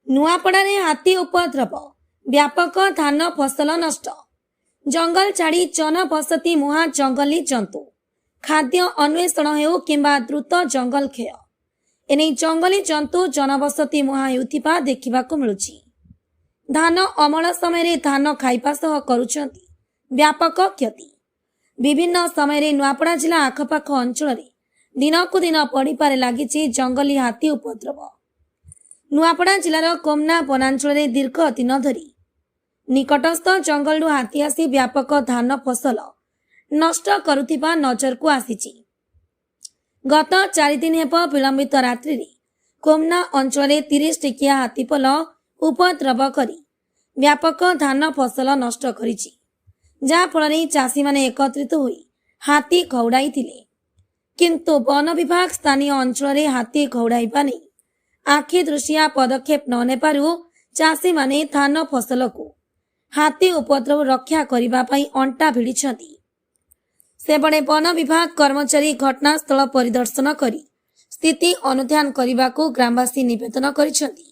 नुआपड़ारे हाथी उपद्रव व्यापक धान फसल नष्ट जंगल छाड़ी जनबसती मुहा जंगली जंतु खाद्य अन्वेषण हेउ किंबा द्रुत जंगल क्षय एने जंगली जंतु जनबसती मुहा हेउथिबा देखिबाकु मिलुछि। धान अमल समय धान खाइबा सह करुछंती व्यापक क्षति। विभिन्न समय नुआपड़ा जिला आखपाख अंचल दिनकु दिन बढ़िबारे लागिछि जंगली हाथी उपद्रव। नुआपड़ा जिलार कोमना वनांचल दीर्घ दिन धरी निकटस्थ जंगलू हाथी आसी व्यापक धान फसल नष्ट करुथिबा नजरकु आसीछि। गत 4 दिन हेब विलंबित रात्रि कोमना अंचल 30 टिकिया हाथीपल उपद्रव करी व्यापक धान फसल नष्ट करिछि, जहा फल चाषी माने एकत्रित होई हाथी घौड़ाइथिले। किंतु वन विभाग स्थानीय अंचल हाथी घौड़ाइबा नै आखि दृशिया पदक्षेप न नेबारु चाषी माने धान फसल को हाथी उपद्रव रक्षा करिबा पई अंटा भिड़िछंती। सेबड़े वन विभाग कर्मचारी घटनास्थल परिदर्शन करी स्थिति अनुध्यान करने को ग्रामवासी निवेदन करिछंती।